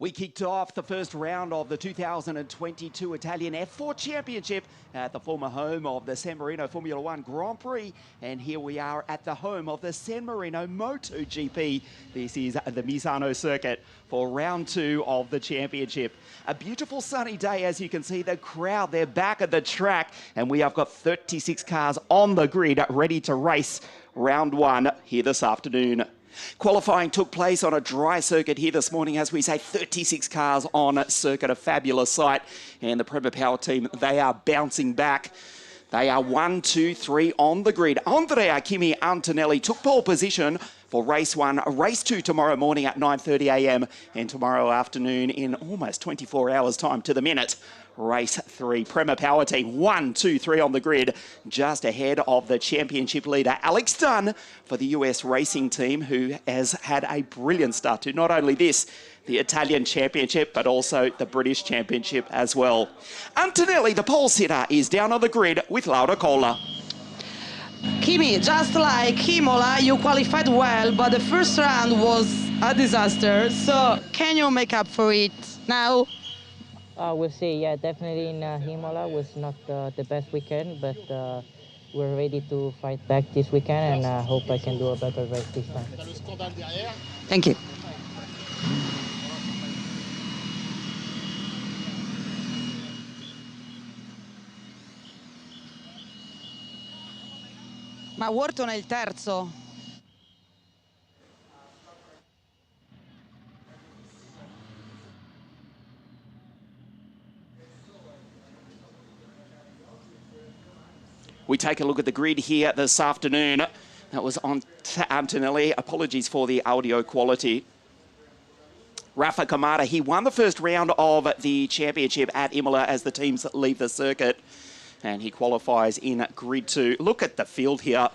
We kicked off the first round of the 2022 Italian F4 Championship at the former home of the San Marino Formula One Grand Prix. And here we are at the home of the San Marino MotoGP. This is the Misano Circuit for round two of the championship. A beautiful sunny day, as you can see. The crowd, they're back at the track. And we have got 36 cars on the grid ready to race round one here this afternoon. Qualifying took place on a dry circuit here this morning. As we say, 36 cars on circuit, a fabulous sight. And the Prema Power team, they are bouncing back. They are 1, 2, 3 on the grid. Andrea Kimi Antonelli took pole position for race one. Race two tomorrow morning at 9:30 a.m. and tomorrow afternoon in almost 24 hours time to the minute. Race three, Prema Power team 1, 2, 3 on the grid, just ahead of the championship leader Alex Dunn for the US racing team, who has had a brilliant start to not only this, the Italian championship, but also the British championship as well. Antonelli, the pole sitter, is down on the grid with Laura Colla. Kimi, just like Imola, you qualified well, but the first round was a disaster. So can you make up for it now? We'll see. Yeah, definitely in Imola was not the best weekend, but we're ready to fight back this weekend, and I hope I can do a better race this time. Thank you. Ma Wharton è il terzo. We take a look at the grid here this afternoon. That was on Antonelli. Apologies for the audio quality. Rafa Kamada, he won the first round of the championship at Imola as the teams leave the circuit. And he qualifies in grid two. Look at the field here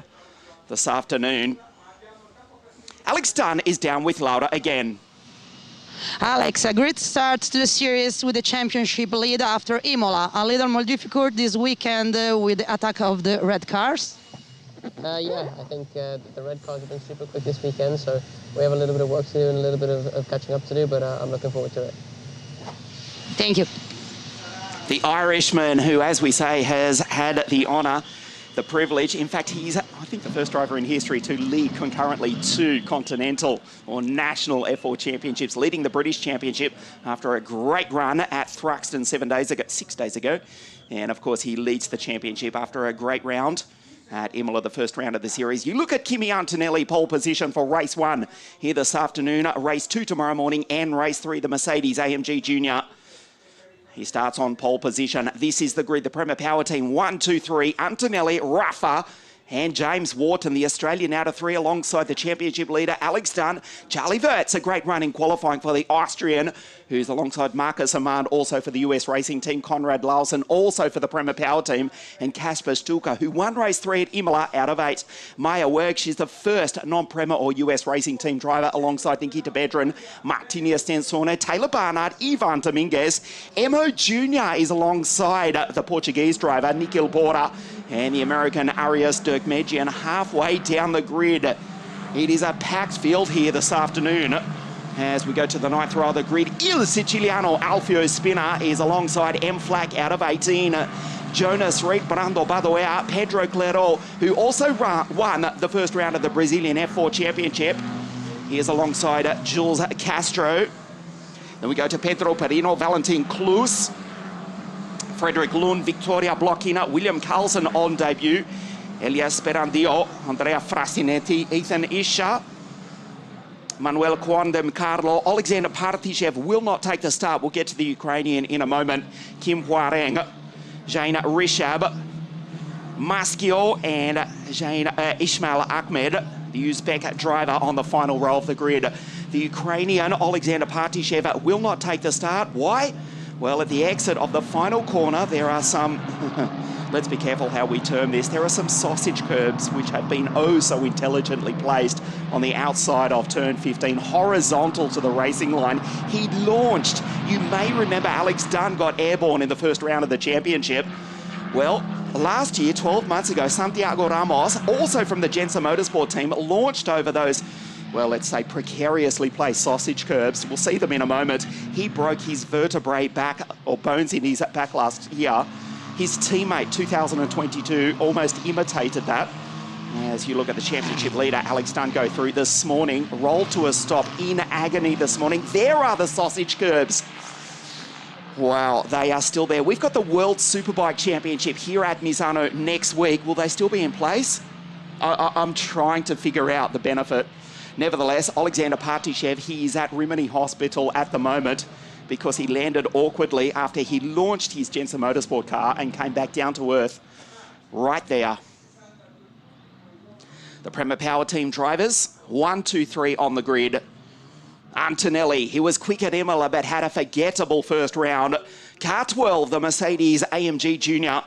this afternoon. Alex Dunn is down with Laura again. Alex, a great start to the series with the championship lead after Imola. A little more difficult this weekend with the attack of the red cars? Yeah, I think the red cars have been super quick this weekend, so we have a little bit of work to do and a little bit of catching up to do, but I'm looking forward to it. Thank you. The Irishman, who, as we say, has had the honour, the privilege. In fact, he's, I think, the first driver in history to lead concurrently 2 continental or national F4 championships, leading the British Championship after a great run at Thruxton 6 days ago. And, of course, he leads the championship after a great round at Imola, the first round of the series. You look at Kimi Antonelli, pole position for race 1 here this afternoon, race 2 tomorrow morning, and race 3, the Mercedes AMG Junior. He starts on pole position. This is the grid. The Prema Power team, 1, 2, 3. Antonelli, Rafa, and James Wharton, the Australian out of 3, alongside the championship leader, Alex Dunn. Charlie Wirtz, a great run in qualifying for the Austrian, who's alongside Marcus Amand, also for the US racing team. Conrad Larson, also for the Prema Power team. And Kasper Stuka, who won race 3 at Imola out of 8. Maya Werg, she's the first non-Prema or US racing team driver, alongside Nikita Bedrin, Martinia Stensone, Taylor Barnard, Ivan Dominguez. Emo Jr. is alongside the Portuguese driver, Nikhil Porter, and the American Arias Dirkmedjian halfway down the grid. It is a packed field here this afternoon. As we go to the 9th row of the grid, Il Siciliano Alfio Spina is alongside M Flack out of 18. Jonas Reed, Brando Badoea, Pedro Claro, who also won the first round of the Brazilian F4 Championship. He is alongside Jules Castro. Then we go to Pedro Perino, Valentin Klus, Frederick Lund, Victoria Blockina, William Carlson on debut, Elias Sperandio, Andrea Frasinetti, Ethan Isha, Manuel Kwandem Carlo, Alexander Partishev will not take the start. We'll get to the Ukrainian in a moment. Kim Hwareng, Jane Rishab, Maschio, and Jane Ismail Ahmed, the Uzbek driver on the final row of the grid. The Ukrainian, Alexander Partishev, will not take the start. Why? Well, at the exit of the final corner, there are some, let's be careful how we term this, there are some sausage curbs which have been oh so intelligently placed on the outside of turn 15, horizontal to the racing line. He launched. You may remember Alex Dunn got airborne in the first round of the championship. Well, last year, 12 months ago, Santiago Ramos, also from the Gensa Motorsport team, launched over those well, let's say precariously placed sausage curbs. We'll see them in a moment. He broke his vertebrae back, or bones in his back last year. His teammate, 2022, almost imitated that. As you look at the championship leader, Alex Dunn, go through this morning, rolled to a stop in agony this morning. There are the sausage curbs. Wow, they are still there. We've got the World Superbike Championship here at Misano next week. Will they still be in place? I'm trying to figure out the benefit. Nevertheless, Alexander Partishev, he is at Rimini Hospital at the moment because he landed awkwardly after he launched his Jensen Motorsport car and came back down to earth right there. The Prema Power Team drivers, 1, 2, 3 on the grid. Antonelli, he was quick at Imola but had a forgettable first round. Car 12, the Mercedes AMG Junior.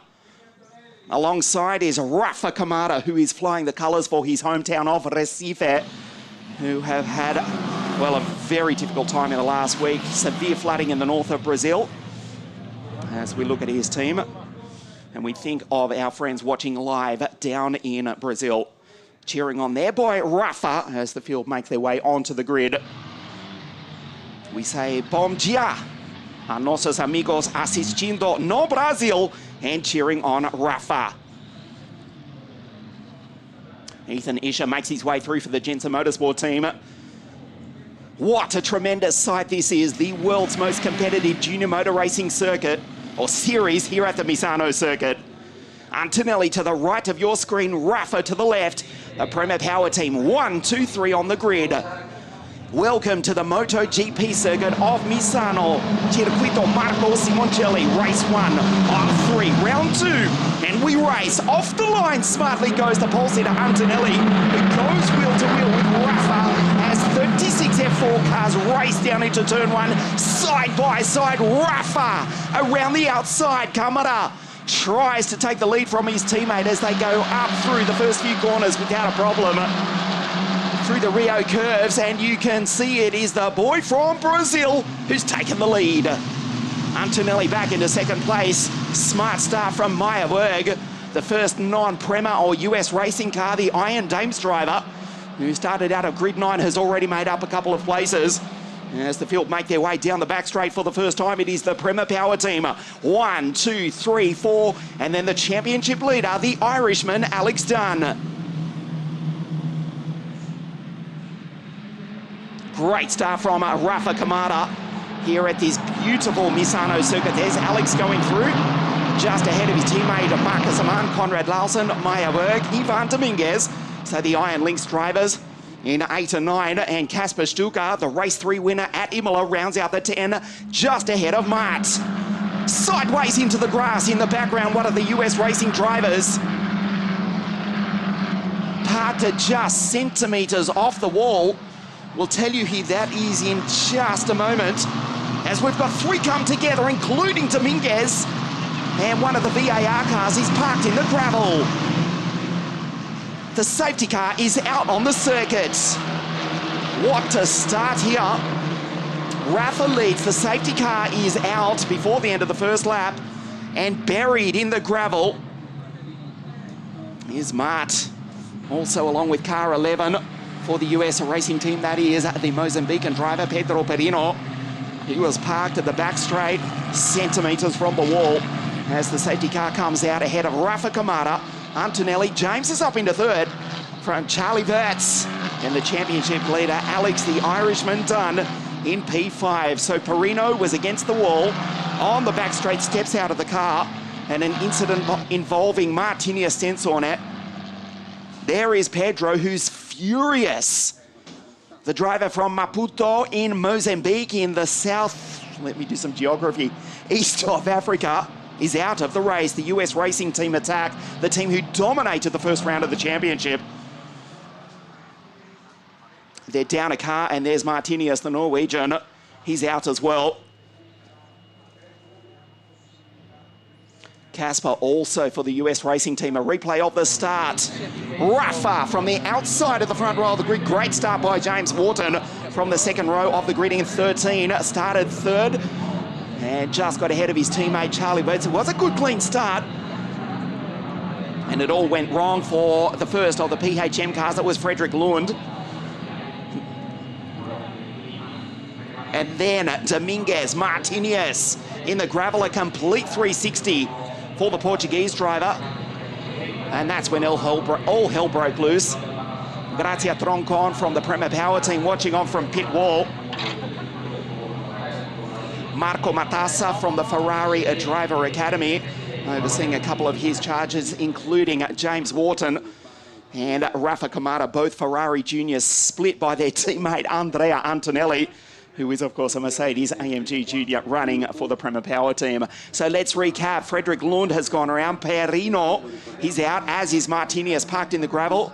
Alongside is Rafa Kamada, who is flying the colours for his hometown of Recife, who have had, well, a very difficult time in the last week. Severe flooding in the north of Brazil. As we look at his team, and we think of our friends watching live down in Brazil, cheering on their boy Rafa as the field make their way onto the grid. We say bom dia a nossos amigos assistindo no Brasil and cheering on Rafa. Ethan Isher makes his way through for the Jensen Motorsport team. What a tremendous sight this is. The world's most competitive junior motor racing circuit, or series, here at the Misano circuit. Antonelli to the right of your screen, Rafa to the left. The Prema Power Team, 1, 2, 3 on the grid. Welcome to the MotoGP circuit of Misano. Circuito Marco Simoncelli, race 1 of 3, round 2. And we race off the line. Smartly goes the pole sitter Antonelli, who goes wheel to wheel with Rafa as 36 F4 cars race down into turn 1. Side by side, Rafa around the outside. Kamada tries to take the lead from his teammate as they go up through the first few corners without a problem. Through the Rio curves, and you can see it is the boy from Brazil who's taken the lead. Antonelli back into second place. Smart start from Meyerberg, the first non-Prema or US racing car. The Iron Dames driver, who started out of grid 9, has already made up a couple of places. As the field make their way down the back straight for the first time, it is the Prema Power Team. 1, 2, 3, 4, and then the championship leader, the Irishman, Alex Dunn. Great start from Rafa Kamada here at this beautiful Misano circuit. There's Alex going through, just ahead of his teammate Marcus Amann, Conrad Larsen, Meyerberg, Ivan Dominguez. So the Iron Lynx drivers in 8 and 9, and Kasper Stuka, the race 3 winner at Imola, rounds out the 10, just ahead of Mart. Sideways into the grass in the background, one of the US racing drivers. Parked just centimetres off the wall. We'll tell you who that is in just a moment, as we've got 3 come together, including Dominguez, and one of the VAR cars is parked in the gravel. The safety car is out on the circuit. What a start here. Rafa leads. The safety car is out before the end of the first lap, and buried in the gravel is Mart, also along with car 11. For the US racing team, that is the Mozambican driver, Pedro Perino. He was parked at the back straight, centimetres from the wall, as the safety car comes out ahead of Rafa Kamada. Antonelli, James is up into third from Charlie Verts, and the championship leader, Alex the Irishman Dunn, in P5. So Perino was against the wall on the back straight, steps out of the car, and an incident involving Martinius Sensornet. There is Pedro, who's furious. The driver from Maputo in Mozambique in the south, let me do some geography, east of Africa, is out of the race. The US racing team attack, the team who dominated the first round of the championship. They're down a car, and there's Martinius, the Norwegian. He's out as well. Kasper also for the US racing team. A replay of the start. Rafa from the outside of the front row of the grid. Great start by James Wharton from the second row of the grid in 13. Started third and just got ahead of his teammate Charlie Bates. It was a good clean start. And it all went wrong for the first of the PHM cars. That was Frederick Lund. And then Dominguez, Martinez in the gravel, a complete 360 for the Portuguese driver. And that's when all hell broke loose. Gracia Troncon from the Prema Power team watching on from pit wall. Marco Matassa from the Ferrari Driver Academy, overseeing a couple of his charges, including James Wharton and Rafa Kamada, both Ferrari juniors, split by their teammate Andrea Antonelli, who is, of course, a Mercedes AMG junior running for the Prema Power team. So let's recap. Frederick Lund has gone around. Perino, he's out, as is Martinez, parked in the gravel.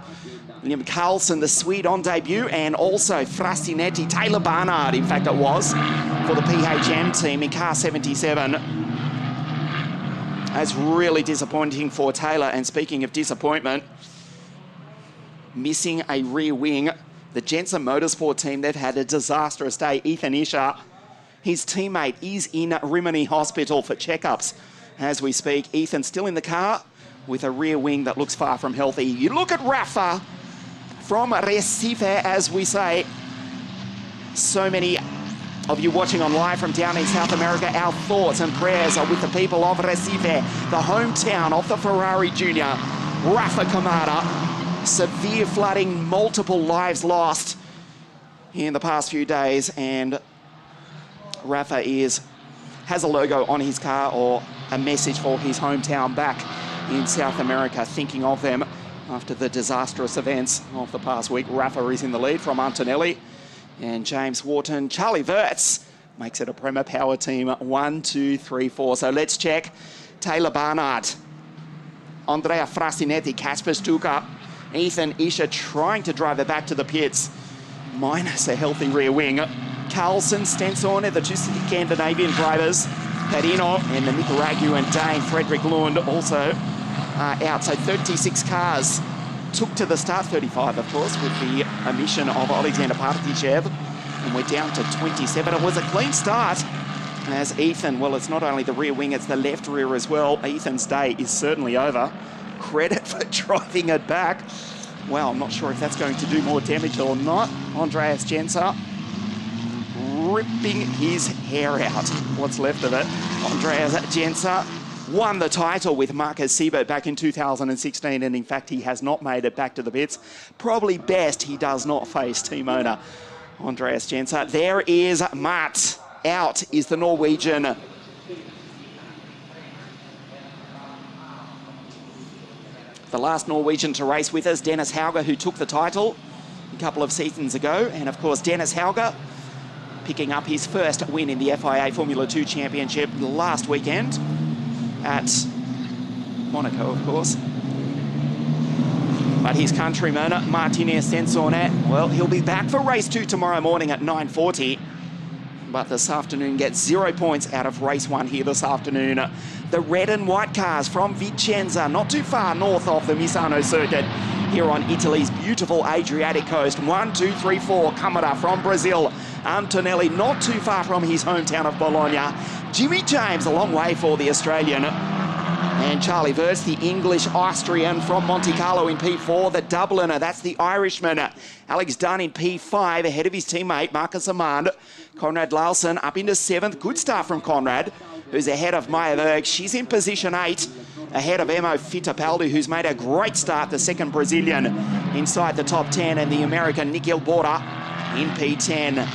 William Carlson, the Swede on debut, and also Frasinetti, Taylor Barnard, in fact it was, for the PHM team in car 77. That's really disappointing for Taylor. And speaking of disappointment, missing a rear wing, the Jensen Motorsport team, they've had a disastrous day. Ethan Isher, his teammate, is in Rimini Hospital for checkups as we speak. Ethan still in the car with a rear wing that looks far from healthy. You look at Rafa from Recife, as we say. So many of you watching on live from down in South America, our thoughts and prayers are with the people of Recife, the hometown of the Ferrari junior, Rafa Kamada. Severe flooding, multiple lives lost in the past few days, and Rafa has a logo on his car or a message for his hometown back in South America, thinking of them after the disastrous events of the past week. Rafa is in the lead from Antonelli and James Wharton. Charlie Wirtz makes it a Prema Power team 1, 2, 3, 4. So let's check. Taylor Barnard, Andrea Frasinetti, Kasper Stuka, Ethan Isher trying to drive it back to the pits, minus a healthy rear wing. Carlson, Stenson, the two Scandinavian drivers, Perino and the Nicaraguan Dane, Frederick Lund, also out. So 36 cars took to the start, 35 of course, with the omission of Alexander Partichev, and we're down to 27. It was a clean start as Ethan, well, it's not only the rear wing, it's the left rear as well. Ethan's day is certainly over. Credit for driving it back. Well, I'm not sure if that's going to do more damage or not. Andreas Genser ripping his hair out. What's left of it. Andreas Genser won the title with Marcus Siebert back in 2016, and in fact he has not made it back to the pits. Probably best he does not face team owner Andreas Genser. There is Matt. Out is the Norwegian. The last Norwegian to race with us, Dennis Hauger, who took the title a couple of seasons ago. And of course, Dennis Hauger picking up his first win in the FIA Formula 2 Championship last weekend at Monaco, of course. But his countryman, Martinez Sensornet, well, he'll be back for race 2 tomorrow morning at 9:40. But this afternoon gets 0 points out of race 1 here this afternoon. The red and white cars from Vicenza, not too far north of the Misano Circuit, here on Italy's beautiful Adriatic coast. 1, 2, 3, 4, Kamada from Brazil. Antonelli not too far from his hometown of Bologna. Jimmy James a long way for the Australian. And Charlie Wirtz, the English-Austrian from Monte Carlo in P4. The Dubliner, that's the Irishman. Alex Dunn in P5, ahead of his teammate Marcus Amand. Conrad Larson up into 7th. Good start from Conrad, who's ahead of Meyerberg. She's in position 8, ahead of Emo Fittipaldi, who's made a great start, the second Brazilian, inside the top 10. And the American Nikhil Bora in P10.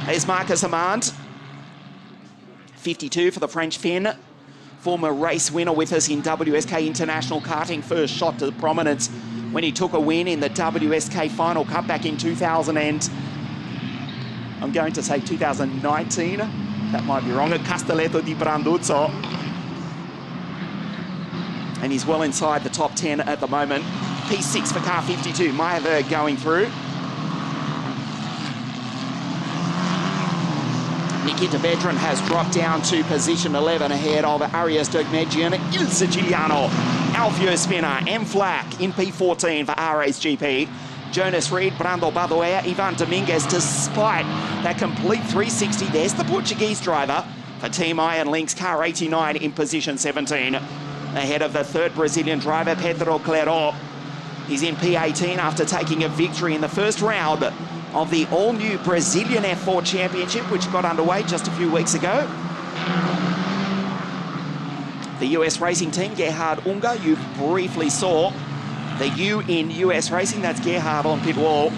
There's Marcus Amand, 52 for the French Finn. Former race winner with us in WSK International Karting, first shot to prominence when he took a win in the WSK Final Cup back in 2019. That might be wrong, at Castelletto di Branduzzo. And he's well inside the top 10 at the moment. P6 for car 52, Meyerberg going through. Nikita Vedran has dropped down to position 11 ahead of Arias Dogmegian. Il Siciliano, Alfio Spinner, M. Flack in P14 for RSGP. Jonas Reed, Brando Badoea, Ivan Dominguez, despite that complete 360. There's the Portuguese driver for Team Iron Links, car 89 in position 17. Ahead of the third Brazilian driver, Pedro Cleró. He's in P18 after taking a victory in the first round of the all-new Brazilian F4 Championship, which got underway just a few weeks ago. The US racing team, Gerhard Unger, you briefly saw. The U in US Racing, that's Gerhard on pit wall.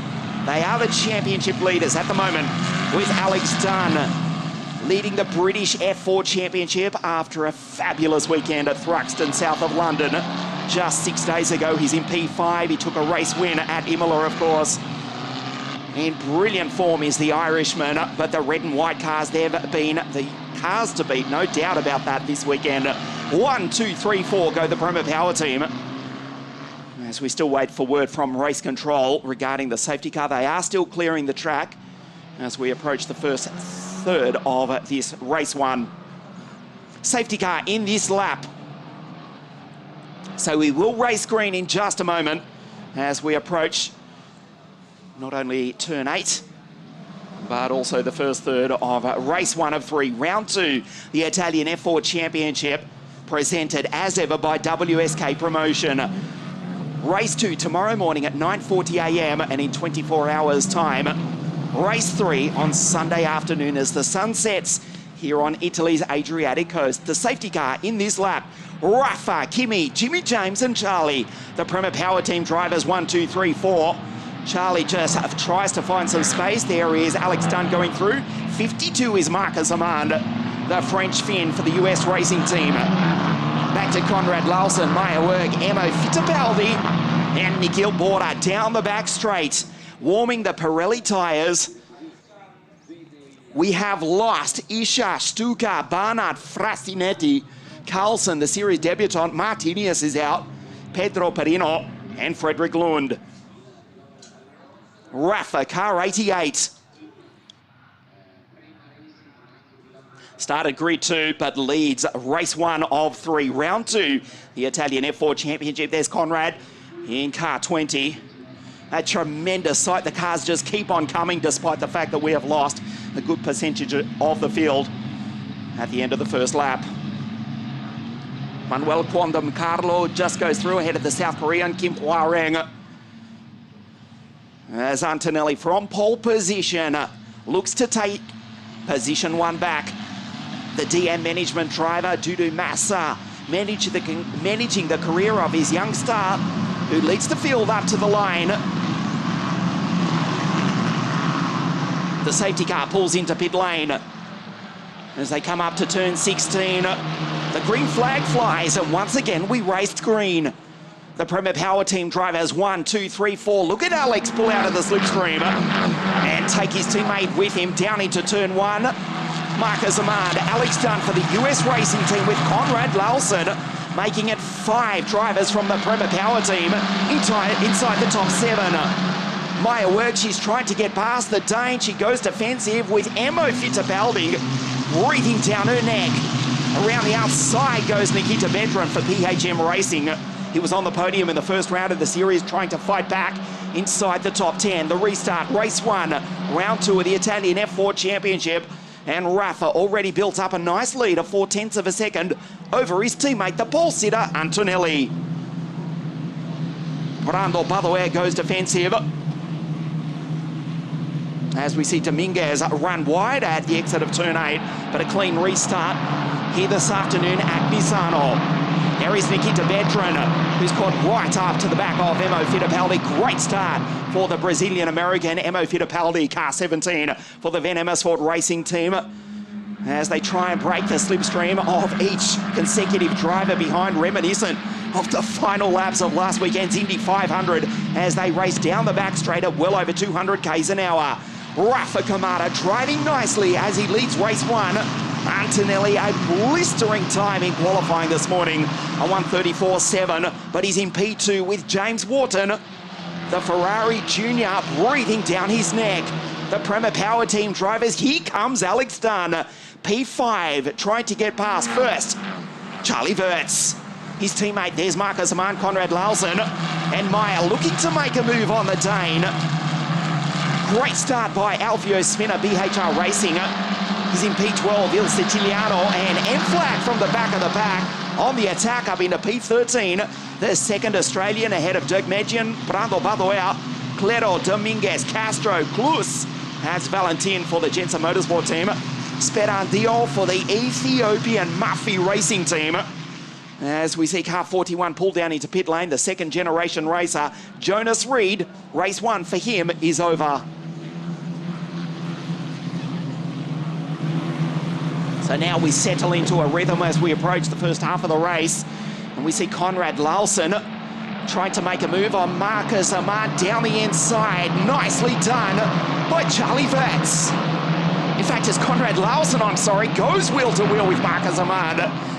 They are the championship leaders at the moment, with Alex Dunn leading the British F4 Championship after a fabulous weekend at Thruxton, south of London. Just 6 days ago, he's in P5. He took a race win at Imola, of course. In brilliant form is the Irishman, but the red and white cars, they've been the cars to beat, no doubt about that this weekend. 1, 2, 3, 4 go the Prema Power team. As we still wait for word from race control regarding the safety car, they are still clearing the track as we approach the first third of this race one. Safety car in this lap. So we will race green in just a moment as we approach not only turn 8, but also the first third of race 1 of 3, round 2, the Italian F4 Championship, presented as ever by WSK Promotion. Race 2 tomorrow morning at 9:40 a.m. and in 24 hours time. Race 3 on Sunday afternoon as the sun sets here on Italy's Adriatic coast. The safety car in this lap, Rafa, Kimi, Jimmy James and Charlie. The Prema Power team drivers 1, 2, 3, 4. Charlie just tries to find some space. There is Alex Dunn going through. 52 is Marcus Amand, the French Finn for the US racing team. Back to Conrad Lawson, Maya Werg, Emo Fittipaldi and Nikhil Borda down the back straight, warming the Pirelli tyres. We have lost Isha, Stuka, Barnard, Frastinetti, Carlson, the series debutant, Martinius is out, Pedro Perino and Frederick Lund. Rafa, car 88. Started grid 2, but leads race 1 of 3. Round 2, the Italian F4 Championship. There's Conrad in car 20. A tremendous sight. The cars just keep on coming despite the fact that we have lost a good percentage of the field at the end of the first lap. Manuel Quandam Carlo just goes through ahead of the South Korean Kim Hwa-reng. As Antonelli from pole position looks to take position 1 back. The DM management driver, Dudu Massa, managing the career of his young star, who leads the field up to the line. The safety car pulls into pit lane. As they come up to turn 16, the green flag flies, and once again we raced green. The Prema Power team drivers 1, 2, 3, 4. Look at Alex pull out of the slipstream and take his teammate with him down into turn 1. Marcus Amand, Alex Dunn for the US racing team with Conrad Lawson, making it 5 drivers from the Prema Power team inside the top 7. Maya Werg, she's trying to get past the Dane. She goes defensive with Emo Fittipaldi breathing down her neck. Around the outside goes Nikita Bedran for PHM Racing. He was on the podium in the first round of the series, trying to fight back inside the top 10. The restart, race 1, round 2 of the Italian F4 Championship. And Rafa already built up a nice lead of 0.4 of a second over his teammate, the pole sitter, Antonelli. Brando Badoer goes defensive. As we see Dominguez run wide at the exit of turn 8, but a clean restart here this afternoon at Misano. There is Nikita Bedran, who's caught right up to the back of Emo Fittipaldi. Great start for the Brazilian-American Emo Fittipaldi, car 17 for the Van Amersfoort racing team, as they try and break the slipstream of each consecutive driver behind, reminiscent of the final laps of last weekend's Indy 500, as they race down the back straight at well over 200 k's an hour. Rafa Kamada driving nicely as he leads race 1. Antonelli, a blistering time in qualifying this morning, a 1:34.7, but he's in P2 with James Wharton, the Ferrari Junior, breathing down his neck. The Prema Power team drivers, here comes Alex Dunn, P5, trying to get past first Charlie Wirtz. His teammate, there's Marcus Amand, Conrad Lawson, and Meyer looking to make a move on the Dane. Great start by Alfio Spinner, BHR Racing. He's in P12, Il Siciliano, and M-Flag from the back of the pack on the attack up into P13. The second Australian ahead of Dirk Medjian, Brando Badoer, Clero, Dominguez, Castro, Klus. That's Valentin for the Jensen Motorsport team. Sperandio for the Ethiopian Muffy Racing team. As we see car 41 pull down into pit lane, the second generation racer, Jonas Reed. Race 1 for him is over. So now we settle into a rhythm as we approach the first half of the race. And we see Conrad Larson trying to make a move on Marcus Ahmad down the inside. Nicely done by Charlie Vetz. In fact, it's Conrad Larson, goes wheel to wheel with Marcus Ahmad.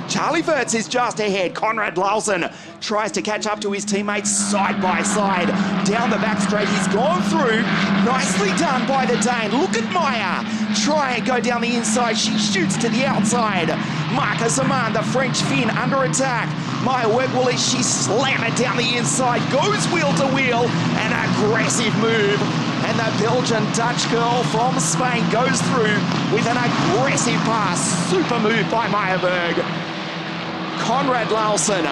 Charlie Vetz is just ahead. Conrad Larson tries to catch up to his teammates side by side. Down the back straight, he's gone through. Nicely done by the Dane. Look at Maya. Try and go down the inside. She shoots to the outside. Marcus Ahmad, the French Finn, under attack. Maya Wegwilly, she slammed it down the inside. Goes wheel to wheel. An aggressive move. And the Belgian-Dutch girl from Spain goes through with an aggressive pass. Super move by Meyerberg. Conrad Larson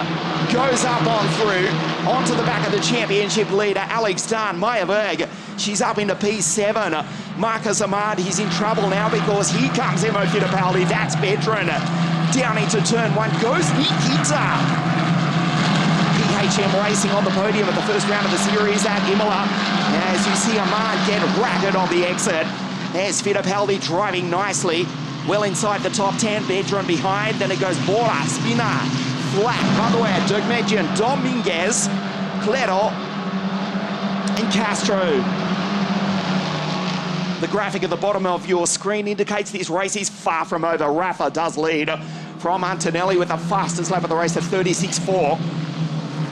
goes up on through, onto the back of the championship leader, Alex Dunn. Meyerberg, she's up into P7. Marcus Ahmad, he's in trouble now because here comes Emo Fittipaldi. That's veteran. Down into turn 1 goes Nikita. PHM Racing on the podium at the first round of the series at Imola. As you see Ahmad get ragged on the exit. There's Fittipaldi driving nicely. Well inside the top 10, Bedron behind, then it goes Bora, Spina, Flat, Padua, Dogmedian, Dominguez, Clero, and Castro. The graphic at the bottom of your screen indicates this race is far from over. Rafa does lead from Antonelli with the fastest lap of the race of 36.4.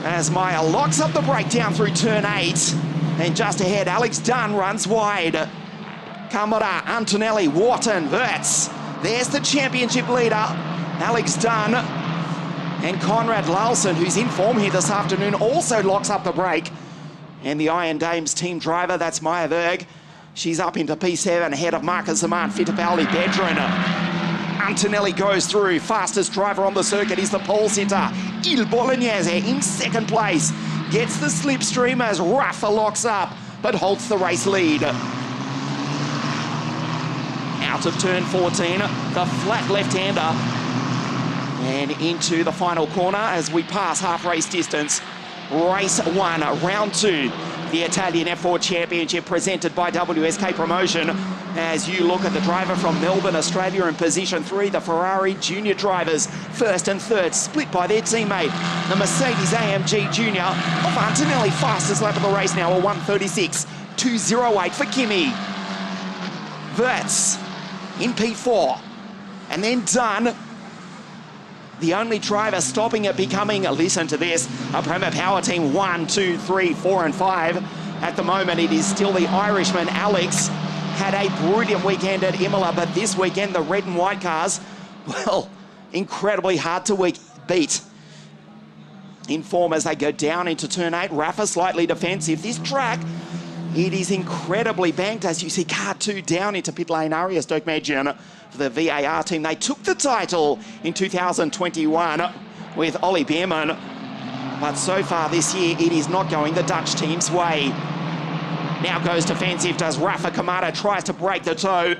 As Maya locks up the brake down through turn 8. And just ahead, Alex Dunn runs wide. Camara, Antonelli, Wharton, Wirtz. There's the championship leader, Alex Dunn. And Conrad Larson, who's in form here this afternoon, also locks up the brake. And the Iron Dames team driver, that's Meyerberg. She's up into P7 ahead of Marcus Ahmad, Fittipaldi, Bedron. Antonelli goes through. Fastest driver on the circuit is the pole sitter, Il Bolognese, in second place. Gets the slipstream as Rafa locks up, but holds the race lead. Out of turn 14, the flat left-hander. And into the final corner as we pass half race distance. Race 1, round 2. The Italian F4 Championship presented by WSK Promotion. As you look at the driver from Melbourne, Australia in position 3, the Ferrari Junior drivers, first and third, split by their teammate, the Mercedes AMG Junior of Antonelli, fastest lap of the race now, a 1:36.208 for Kimi. Wirtz in P4, and then Dunn, the only driver stopping it, becoming, listen to this, a Prema Power Team 1, 2, 3, 4 and 5. At the moment, it is still the Irishman, Alex. Had a brilliant weekend at Imola, but this weekend, the red and white cars, well, incredibly hard to beat. In form as they go down into turn 8. Rafa slightly defensive. This track, it is incredibly banked as you see car 2 down into pit lane. Arias Dokmedjian for the VAR team. They took the title in 2021 with Ollie Beerman, but so far this year it is not going the Dutch team's way. Now goes defensive, does Rafa Kamada, tries to break the toe.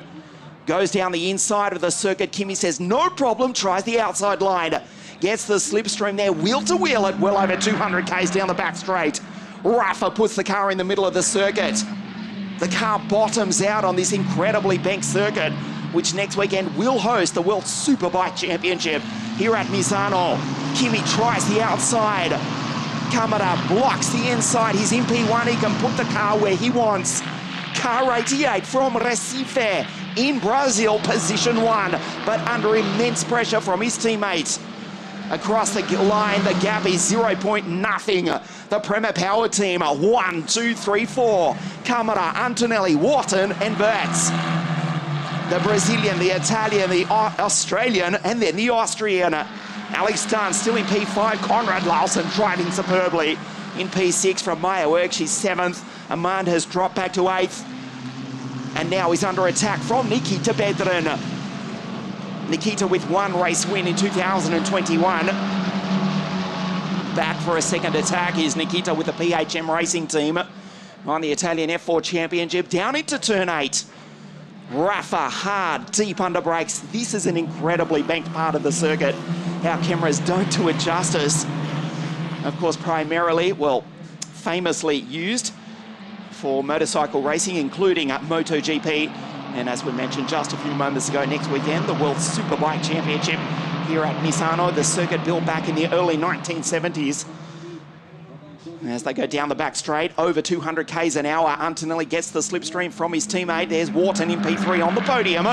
Goes down the inside of the circuit. Kimi says no problem, tries the outside line. Gets the slipstream there, wheel to wheel at well over 200 k's down the back straight. Rafa puts the car in the middle of the circuit. The car bottoms out on this incredibly banked circuit, which next weekend will host the World Superbike Championship here at Misano. Kimi tries the outside. Kamada blocks the inside. He's in P1. He can put the car where he wants. Car 88 from Recife in Brazil, position 1, but under immense pressure from his teammates. Across the line, the gap is 0.0. The Prema Power Team, 1, 2, 3, 4. Kamada, Antonelli, Wharton, and Wirtz. The Brazilian, the Italian, the Australian, and then the Austrian. Alex Dunn still in P5. Conrad Larson driving superbly in P6 from Meyerberg. She's 7th. Amand has dropped back to 8th. And now he's under attack from Nikita Bedron. Nikita with 1 race win in 2021. Back for a second attack is Nikita with the PHM Racing team. on the Italian F4 Championship. Down into turn 8. Rafa hard, deep under brakes. This is an incredibly banked part of the circuit. Our cameras don't do it justice. Of course, primarily, well, famously used for motorcycle racing, including at MotoGP. And as we mentioned just a few moments ago, next weekend, the World Superbike Championship here at Misano, the circuit built back in the early 1970s. As they go down the back straight, over 200 k's an hour, Antonelli gets the slipstream from his teammate. There's Wharton in P3 on the podium.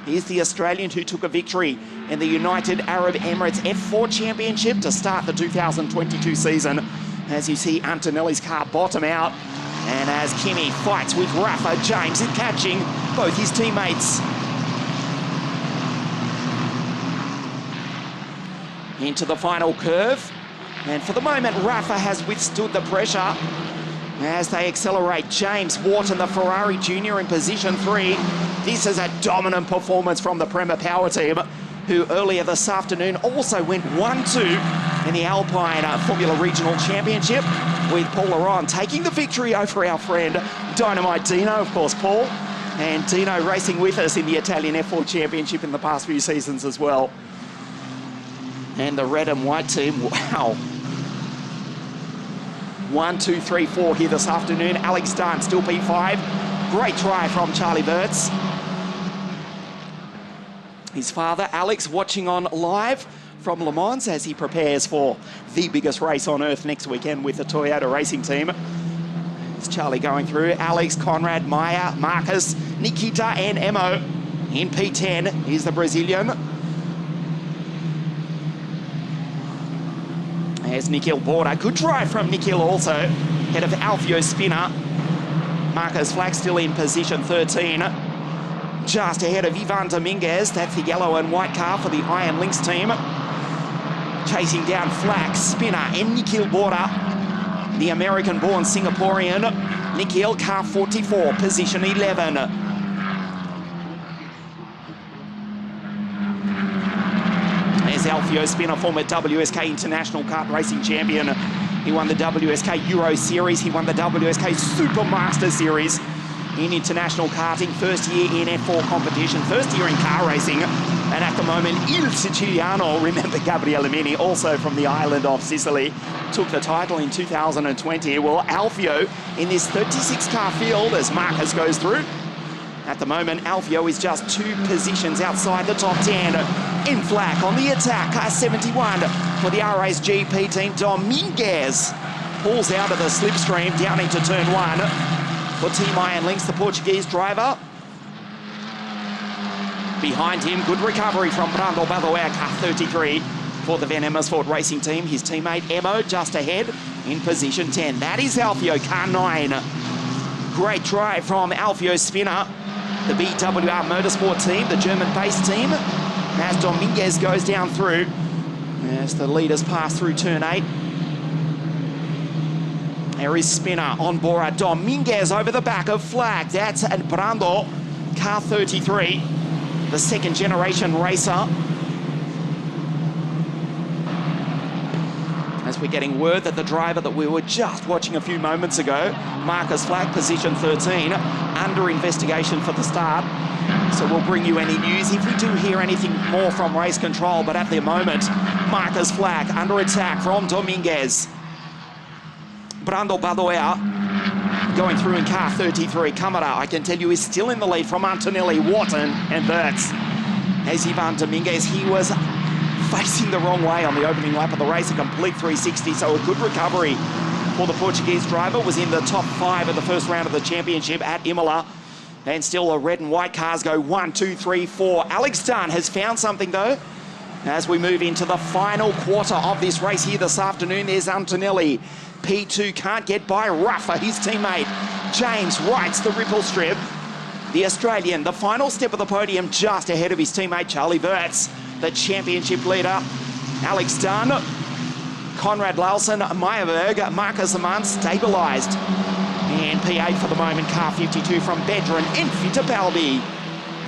Here's the Australian who took a victory in the United Arab Emirates F4 Championship to start the 2022 season. As you see Antonelli's car bottom out, and as Kimi fights with Rafa, James is catching both his teammates. Into the final curve. And for the moment, Rafa has withstood the pressure as they accelerate. James Wharton, the Ferrari Junior, in position 3. This is a dominant performance from the Prema Power team, who earlier this afternoon also went 1-2 in the Alpine Formula Regional Championship, with Paul Laurent taking the victory over our friend Dynamite Dino, of course, Paul. And Dino racing with us in the Italian F4 Championship in the past few seasons as well. And the red and white team, wow. 1, 2, 3, 4 here this afternoon. Alex Dunn, still P5. Great try from Charlie Burtz. His father, Alex, watching on live from Le Mans as he prepares for the biggest race on earth next weekend with the Toyota racing team. It's Charlie going through. Alex, Conrad, Maya, Marcus, Nikita and Emo. In P10 is the Brazilian. There's Nikhil Border. Good drive from Nikhil also. Head of Alfio Spinner. Marcus Flack still in position 13. Just ahead of Ivan Dominguez. That's the yellow and white car for the Iron Lynx team. Chasing down Flack, Spinner and Nikhil Border. The American-born Singaporean. Nikhil, car 44, position 11. There's Alfio Spinner, former WSK International Kart Racing Champion. He won the WSK Euro Series. He won the WSK Supermaster Series in international karting. First year in F4 competition, first year in car racing. And at the moment, Il Siciliano, remember Gabriele Mini, also from the island of Sicily, took the title in 2020. Well, Alfio in this 36-car field as Marcus goes through. At the moment, Alfio is just 2 positions outside the top 10. In Flack on the attack, car 71 for the RA's GP team. Dominguez pulls out of the slipstream down into turn 1 for Team Iron Lynx, the Portuguese driver. Behind him, good recovery from Brando Badoer, car 33 for the Van Amersfoort racing team. His teammate Emo just ahead in position 10. That is Alfio, car 9. Great drive from Alfio Spinner, the BWR Motorsport team, the German-based team, as Dominguez goes down through, as the leaders pass through turn 8. There is Spinner on Bora. Dominguez over the back of Flag. That's at Brando, car 33, the second generation racer. As we're getting word that the driver that we were just watching a few moments ago, Marcus Flack, position 13, under investigation for the start. So we'll bring you any news if we do hear anything more from race control. But at the moment, Marcus Flack under attack from Dominguez. Brando Badoer going through in car 33. Kamara, I can tell you, is still in the lead from Antonelli, Wharton and Burtz. As Ivan Dominguez, he was facing the wrong way on the opening lap of the race, a complete 360, so a good recovery for the Portuguese driver. Was in the top 5 of the first round of the championship at Imola. And still the red and white cars go 1, 2, 3, 4. Alex Dunn has found something though. As we move into the final quarter of this race here this afternoon, there's Antonelli. P2 can't get by Rafa, his teammate. James rights the ripple strip. The Australian, the final step of the podium, just ahead of his teammate Charlie Burtz, the championship leader. Alex Dunn, Conrad Larsen, Meyerberg, Marcus Amant stabilised. And P8 for the moment, car 52 from Bedran and Fittipaldi.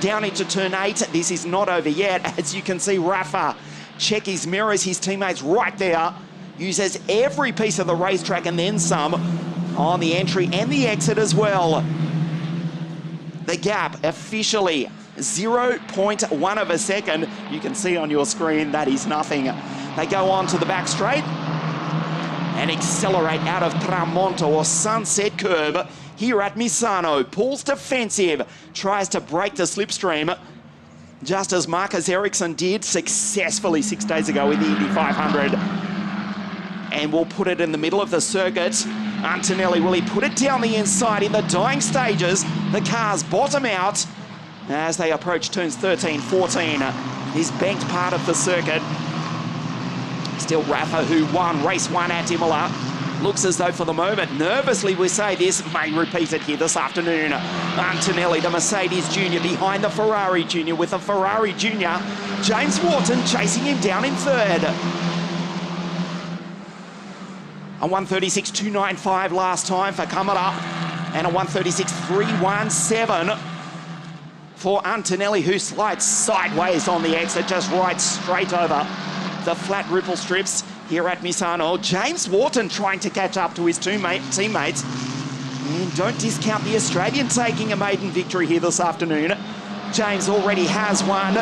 Down into turn 8, this is not over yet. As you can see, Rafa check his mirrors, his teammates right there. Uses every piece of the racetrack and then some on the entry and the exit as well. The gap officially 0.1 of a second. You can see on your screen that is nothing. They go on to the back straight and accelerate out of Tramonto or Sunset Curb here at Misano. Pulls defensive, tries to break the slipstream, just as Marcus Ericsson did successfully 6 days ago in the Indy 500. And we'll put it in the middle of the circuit. Antonelli, will he put it down the inside in the dying stages? The cars bottom out as they approach turns 13, 14. This banked part of the circuit. Still Rafa, who won race 1 at Imola. Looks as though for the moment, nervously we say this, may repeat it here this afternoon. Antonelli, the Mercedes Junior, behind the Ferrari Junior, with the Ferrari Junior. James Wharton chasing him down in third. A 136.295 last time for Kamara, and a 136.317 for Antonelli, who slides sideways on the exit, just rides straight over the flat ripple strips here at Misano. James Wharton trying to catch up to his teammates. And don't discount the Australian taking a maiden victory here this afternoon. James already has won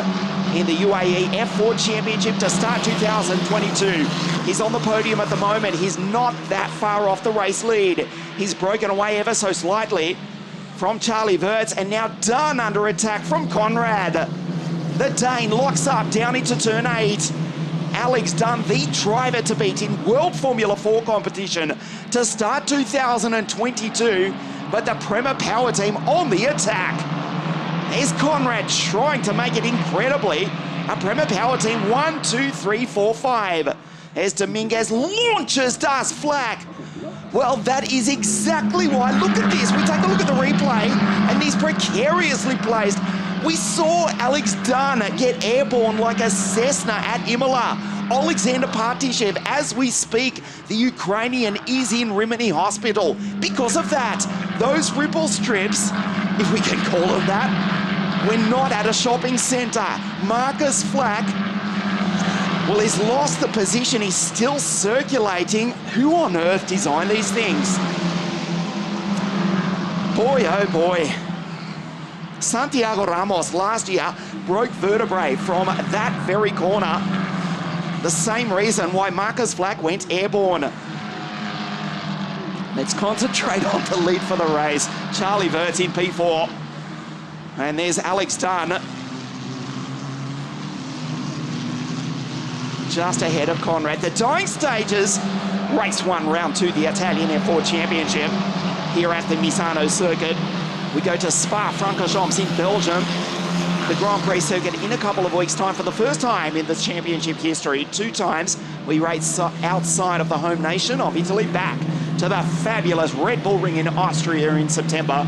in the UAE F4 Championship to start 2022. He's on the podium at the moment. He's not that far off the race lead. He's broken away ever so slightly from Charlie Wirtz, and now done under attack from Conrad. The Dane locks up down into turn 8. Alex Dunn, the driver to beat in World Formula 4 competition to start 2022, but the Prema Power Team on the attack. There's Conrad trying to make it incredibly. A Prema Power Team 1, 2, 3, 4, 5. As Dominguez launches Das Flack. Well, that is exactly why. Look at this. We take a look at the replay, and he's precariously placed. We saw Alex Dunn get airborne like a Cessna at Imola. Alexander Partishev, as we speak, the Ukrainian is in Rimini Hospital because of that. Those ripple strips, if we can call them that, we're not at a shopping centre. Marcus Flack, well, he's lost the position. He's still circulating. Who on earth designed these things? Boy, oh boy. Santiago Ramos last year broke vertebrae from that very corner. The same reason why Marcus Flack went airborne. Let's concentrate on the lead for the race. Charlie Wirtz in P4. And there's Alex Dunn. Just ahead of Conrad. The dying stages, race 1, round 2, the Italian F4 Championship here at the Misano Circuit. We go to Spa-Francorchamps in Belgium. The Grand Prix circuit in a couple of weeks' time for the first time in the championship history. 2 times we race outside of the home nation of Italy, back to the fabulous Red Bull Ring in Austria in September.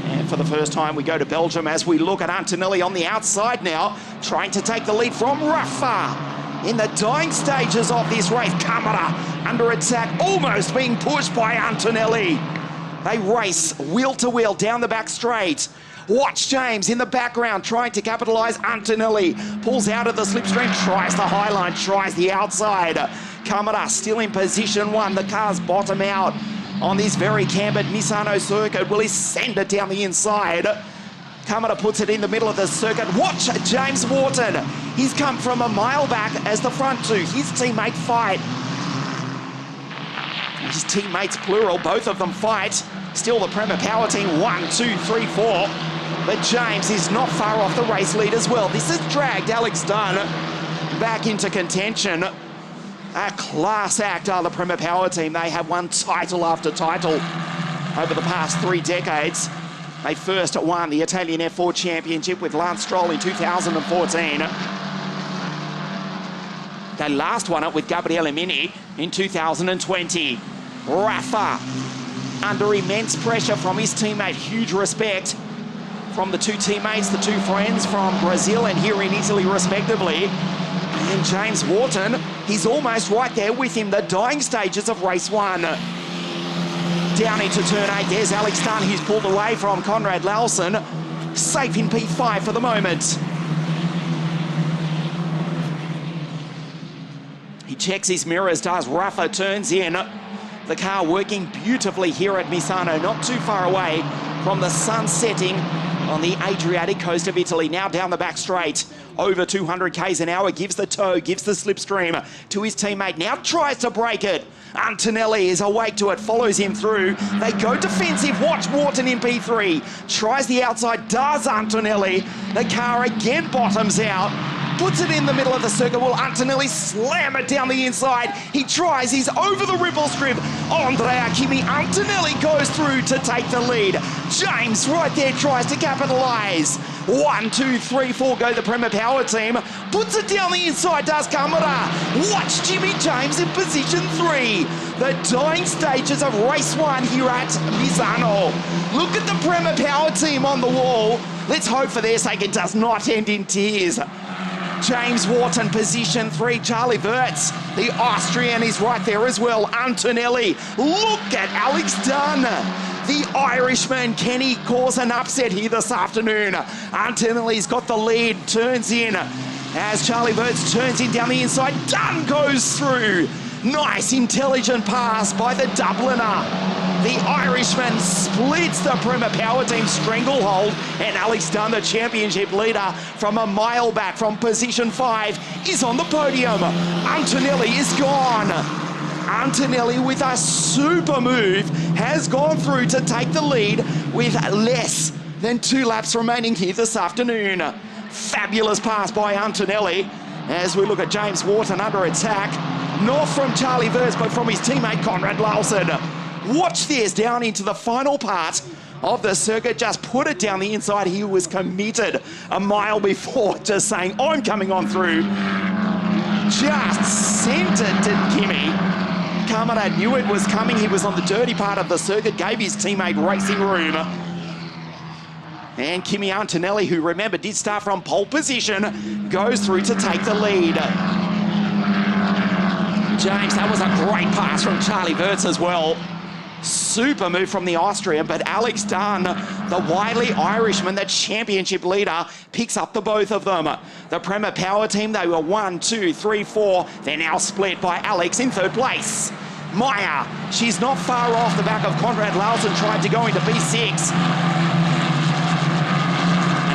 And for the first time we go to Belgium as we look at Antonelli on the outside now, trying to take the lead from Rafa. In the dying stages of this race, Camara under attack, almost being pushed by Antonelli. They race wheel to wheel down the back straight. Watch James in the background trying to capitalise. Antonelli pulls out of the slipstream, tries the high line, tries the outside. Camara still in position 1. The cars bottom out on this very cambered Misano circuit. Will he send it down the inside? Kamada puts it in the middle of the circuit. Watch James Wharton. He's come from a mile back as the front 2. His teammate fight. His teammates plural, both of them fight. Still the Prema Power Team 1, 2, 3, 4. But James is not far off the race lead as well. This has dragged Alex Dunn back into contention. A class act are the Prema Power Team. They have won title after title over the past 3 decades. They first won the Italian F4 Championship with Lance Stroll in 2014. They last won it with Gabriele Mini in 2020. Rafa, under immense pressure from his teammate, huge respect from the 2 teammates, the 2 friends from Brazil and here in Italy respectively. And James Wharton, he's almost right there with him, the dying stages of race 1. Down into turn 8, there's Alex Dunn, who's pulled away from Conrad Lawson. Safe in P5 for the moment. He checks his mirrors, does Rafa, turns in. The car working beautifully here at Misano, not too far away from the sun setting on the Adriatic coast of Italy. Now down the back straight, over 200 k's an hour, gives the toe, gives the slipstream to his teammate. Now tries to break it. Antonelli is awake to it, follows him through. They go defensive. Watch Wharton in P3. Tries the outside, does Antonelli. The car again bottoms out. Puts it in the middle of the circuit. Will Antonelli slam it down the inside? He tries. He's over the ripple strip. Andrea Kimi Antonelli goes through to take the lead. James right there tries to capitalise. 1, 2, 3, 4 go the Prema Power team. Puts it down the inside, does Kamara. Watch Jimmy James in position 3. The dying stages of race 1 here at Misano. Look at the Prema Power team on the wall. Let's hope for their sake it does not end in tears. James Wharton, position 3. Charlie Wirtz, the Austrian, is right there as well. Antonelli. Look at Alex Dunn. The Irishman, can he cause an upset here this afternoon? Antonelli's got the lead, turns in. As Charlie Wirtz turns in down the inside, Dunn goes through. Nice, intelligent pass by the Dubliner. The Irishman splits the Prema Power team stranglehold, and Alex Dunn, the championship leader from a mile back from position 5, is on the podium. Antonelli is gone. Antonelli with a super move has gone through to take the lead with less than 2 laps remaining here this afternoon. Fabulous pass by Antonelli as we look at James Wharton under attack. Not from Charlie Wirtz, but from his teammate Conrad Larson. Watch this down into the final part of the circuit. Just put it down the inside. He was committed a mile before, just saying, I'm coming on through. Just sent it to Kimi. Kamara knew it was coming. He was on the dirty part of the circuit, gave his teammate racing room. And Kimi Antonelli, who remember did start from pole position, goes through to take the lead. James, that was a great pass from Charlie Wirtz as well. Super move from the Austrian, but Alex Dunn, the wily Irishman, the championship leader, picks up the both of them. The Prema Power team, they were 1, 2, 3, 4. They're now split by Alex in 3rd place. Maya, she's not far off the back of Conrad Larson, tried to go into P6.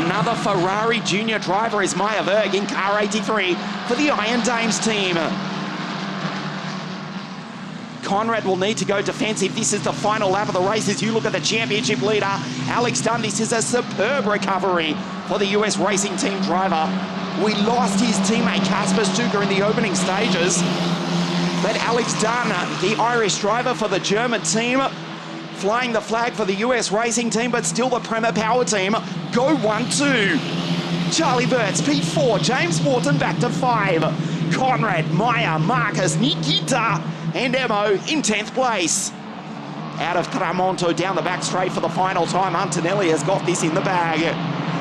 Another Ferrari junior driver is Maya Berg in car 83 for the Iron Dames team. Conrad will need to go defensive. This is the final lap of the race as you look at the championship leader, Alex Dunn. This is a superb recovery for the US racing team driver. We lost his teammate Kasper Stuka in the opening stages, but Alex Dunn, the Irish driver for the German team, flying the flag for the US racing team, but still the Prema Power team go 1-2. Charlie Wirtz, P4, James Wharton back to 5. Conrad, Maya, Marcus, Nikita, and Emo in 10th place. Out of Tramonto down the back straight for the final time. Antonelli has got this in the bag.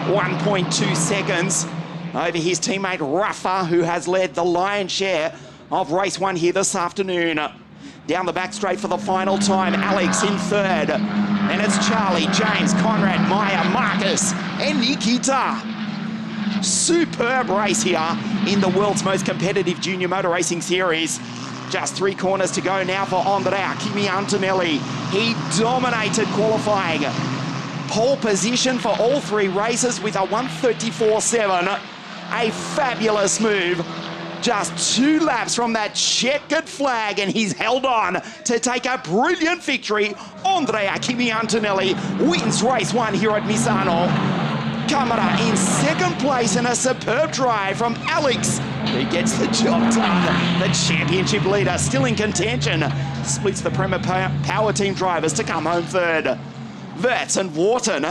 1.2 seconds over his teammate Rafa, who has led the lion's share of race 1 here this afternoon. Down the back straight for the final time. Alex in 3rd. And it's Charlie, James, Conrad, Maya, Marcus, and Nikita. Superb race here in the world's most competitive junior motor racing series. Just 3 corners to go now for Andrea Kimi Antonelli. He dominated qualifying. Pole position for all 3 races with a 1:34.7. A fabulous move. Just 2 laps from that checkered flag, and he's held on to take a brilliant victory. Andrea Kimi Antonelli wins race 1 here at Misano. Kamara in 2nd place in a superb drive from Alex, who gets the job done. The championship leader still in contention. Splits the Prema Power team drivers to come home 3rd. Wirtz and Wharton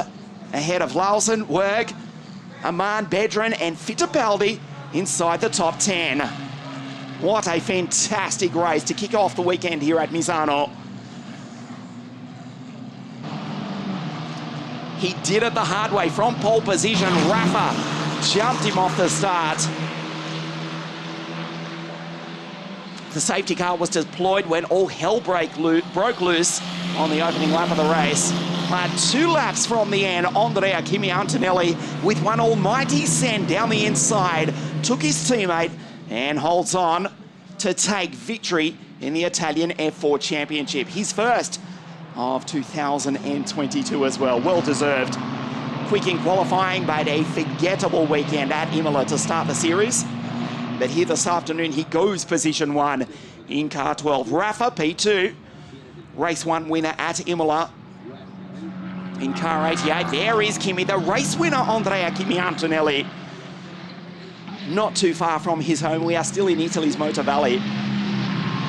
ahead of Larson, Werg, Aman, Bedran and Fittipaldi inside the top 10. What a fantastic race to kick off the weekend here at Misano. He did it the hard way from pole position. Rafa jumped him off the start. The safety car was deployed when all hell broke loose on the opening lap of the race. But 2 laps from the end, Andrea Kimi Antonelli with one almighty send down the inside, took his teammate and holds on to take victory in the Italian F4 Championship. His first of 2022 as well. Well deserved. Quick in qualifying, but a forgettable weekend at Imola to start the series. But here this afternoon, he goes position 1 in car 12. Rafa, P2. Race 1 winner at Imola in car 88. There is Kimi, the race winner, Andrea Kimi Antonelli. Not too far from his home. We are still in Italy's Motor Valley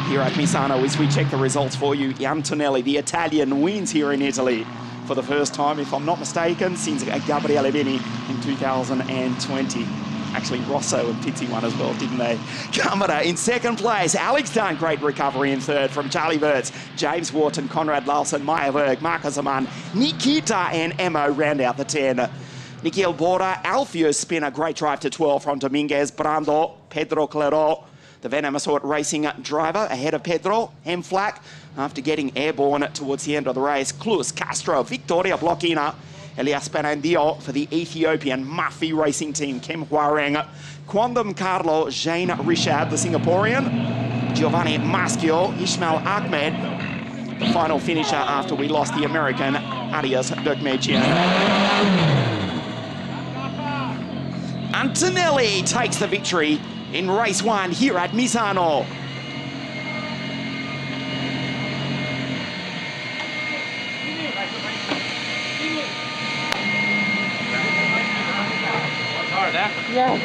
here at Misano as we check the results for you. Antonelli, the Italian, wins here in Italy for the first time, if I'm not mistaken, since Gabriele Beni in 2020. Actually, Rosso and Pizzi won as well, didn't they? Kamada in second place. Alex Dunn, great recovery in third from Charlie Wirtz, James Wharton, Conrad Larson, Maya Berg, Marcus Aman, Nikita and Emo round out the 10. Nikhil Borda, Alfio Spinner, great drive to 12 from Dominguez, Brando, Pedro Claro, the Van Amersfoort Racing driver ahead of Pedro, Hemflack, after getting airborne towards the end of the race. Klus, Castro, Victoria Blochina, Elias Benandio for the Ethiopian Mafi Racing Team, Kem Huareng, Quandam Carlo, Jane Rishad, the Singaporean, Giovanni Maschio, Ismail Ahmed, the final finisher after we lost the American, Arias Dukmejian. Antonelli takes the victory in race 1 here at Misano. Yeah.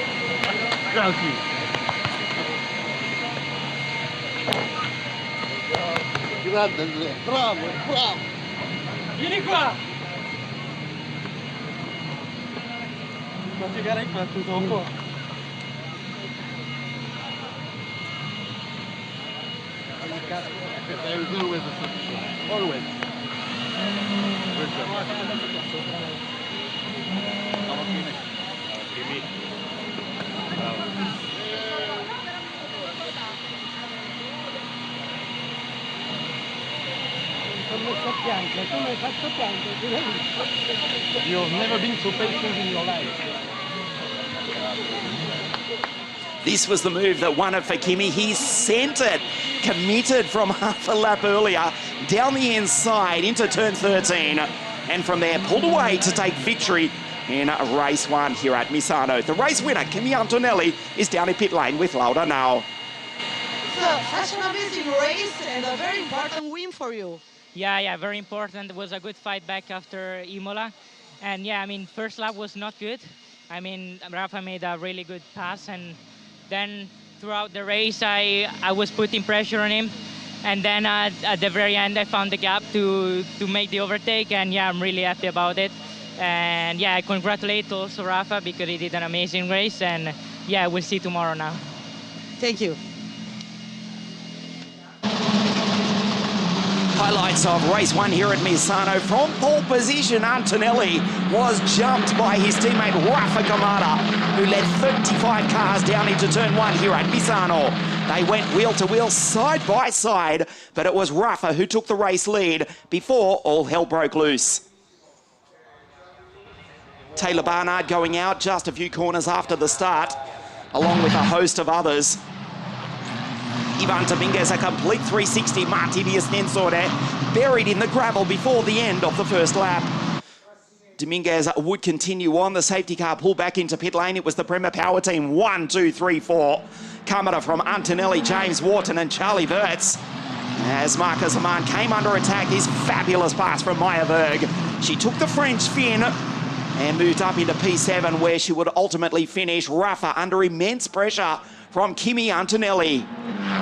Grande, bravo, bravo. Vieni qua. Quante gare hai fatto dopo? Always. Always. You've never been so patient in your life. This was the move that won it for Kimi. He sent it, committed from half a lap earlier, down the inside into turn 13, and from there pulled away to take victory in race 1 here at Misano. The race winner, Kimi Antonelli, is down in pit lane with Laura now. So, such an amazing race and a very important win for you. Yeah, very important. It was a good fight back after Imola. And yeah, I mean, first lap was not good. I mean, Rafa made a really good pass, and then throughout the race, I was putting pressure on him. And then at the very end, I found the gap to make the overtake, and yeah, I'm really happy about it. And yeah, I congratulate also Rafa because he did an amazing race, and yeah, we'll see tomorrow now. Thank you. Highlights of race 1 here at Misano. From pole position, Antonelli was jumped by his teammate Rafa Kamada, who led 35 cars down into turn 1 here at Misano. They went wheel to wheel, side by side, but it was Rafa who took the race lead before all hell broke loose. Taylor Barnard going out just a few corners after the start, along with a host of others. Ivan Dominguez, a complete 360. Martinius Nensore buried in the gravel before the end of the first lap. Dominguez would continue on. The safety car pulled back into pit lane. It was the Prema Power Team. 1, 2, 3, 4. Kamada from Antonelli, James Wharton and Charlie Wirtz. As Marcus Aman came under attack, this fabulous pass from Maya Berg. She took the French fin and moved up into P7, where she would ultimately finish. Rafa under immense pressure from Kimi Antonelli.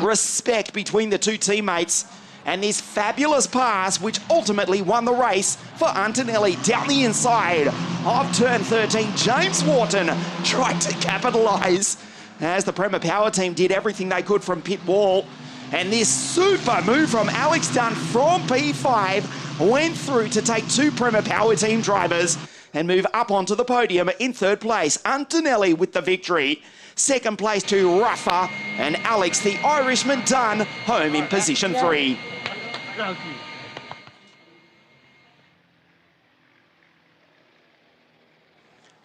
Respect between the two teammates, and this fabulous pass which ultimately won the race for Antonelli down the inside of turn 13. James Wharton tried to capitalise as the Prema Power Team did everything they could from pit wall, and this super move from Alex Dunn from P5 went through to take 2 Prema Power Team drivers and move up onto the podium in third place. Antonelli with the victory. Second place to Rafa, and Alex, the Irishman, Dunn, home in position 3.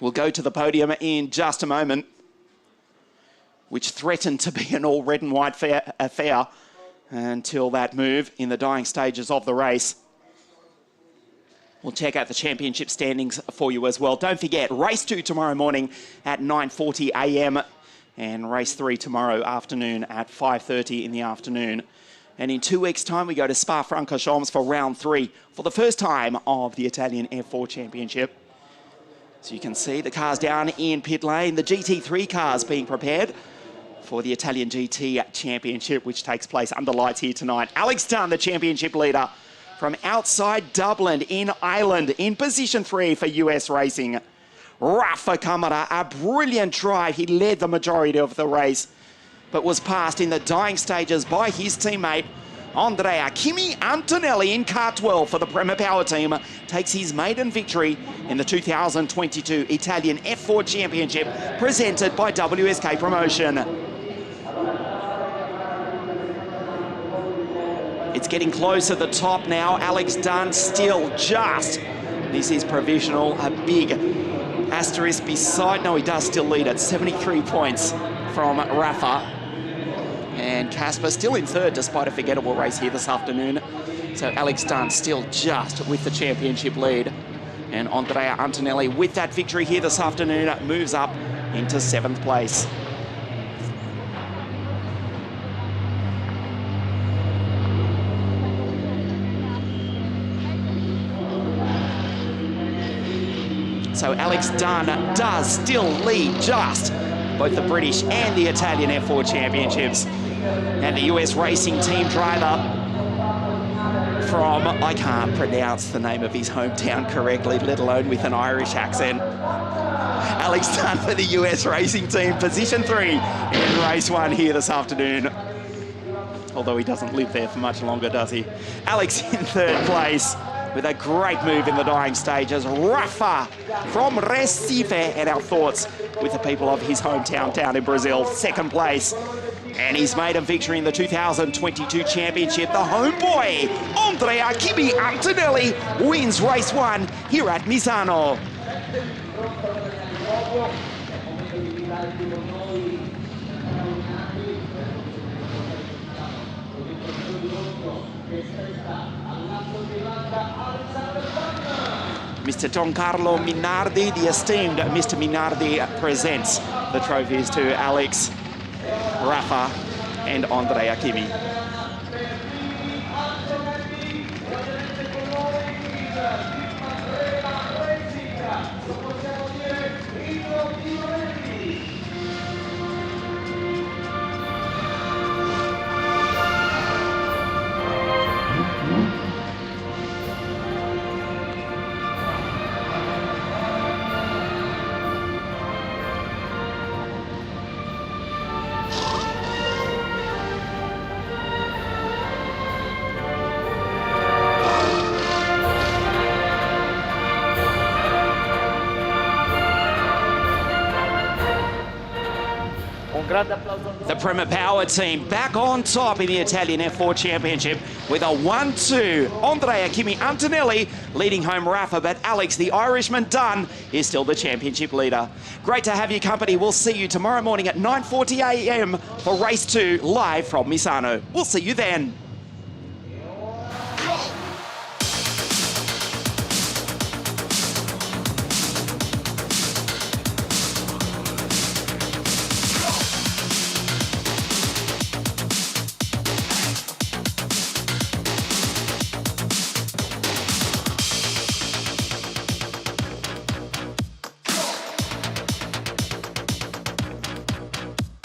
We'll go to the podium in just a moment, which threatened to be an all red and white affair until that move in the dying stages of the race. We'll check out the championship standings for you as well. Don't forget, race 2 tomorrow morning at 9:40 a.m. and race 3 tomorrow afternoon at 5:30 in the afternoon. And in 2 weeks' time, we go to Spa-Francorchamps for round 3 for the first time of the Italian F4 Championship. So you can see the cars down in pit lane, the GT3 cars being prepared for the Italian GT Championship, which takes place under lights here tonight. Alex Dunn, the championship leader from outside Dublin in Ireland, in position 3 for US Racing. Rafa Camara, a brilliant drive. He led the majority of the race, but was passed in the dying stages by his teammate, Andrea Kimi Antonelli in car 12 for the Prema Power team. Takes his maiden victory in the 2022 Italian F4 Championship, presented by WSK Promotion. It's getting close at the top now. Alex Dunn still just. This is provisional, a big asterisk beside. No, he does still lead at 73 points from Rafa. And Casper still in third despite a forgettable race here this afternoon. So Alex Dunn still just with the championship lead. And Andrea Antonelli with that victory here this afternoon moves up into 7th place. So Alex Dunn does still lead just both the British and the Italian F4 Championships. And the US Racing team driver from, I can't pronounce the name of his hometown correctly, let alone with an Irish accent. Alex Dunn for the US Racing team, position 3 in race 1 here this afternoon. Although he doesn't live there for much longer, does he? Alex in 3rd place with a great move in the dying stages. Rafa from Recife, and our thoughts with the people of his hometown down in Brazil, 2nd place. And his maiden victory in the 2022 championship, the homeboy, Andrea Kimi Antonelli, wins race 1 here at Misano. Mr. Giancarlo Minardi, the esteemed Mr. Minardi, presents the trophies to Alex, Rafa and Andrea Kimi. The Prema Power team back on top in the Italian F4 Championship with a 1-2. Andrea Kimi Antonelli leading home Rafa, but Alex, the Irishman Dunn, is still the championship leader. Great to have your company. We'll see you tomorrow morning at 9:40 a.m. for race 2 live from Misano. We'll see you then.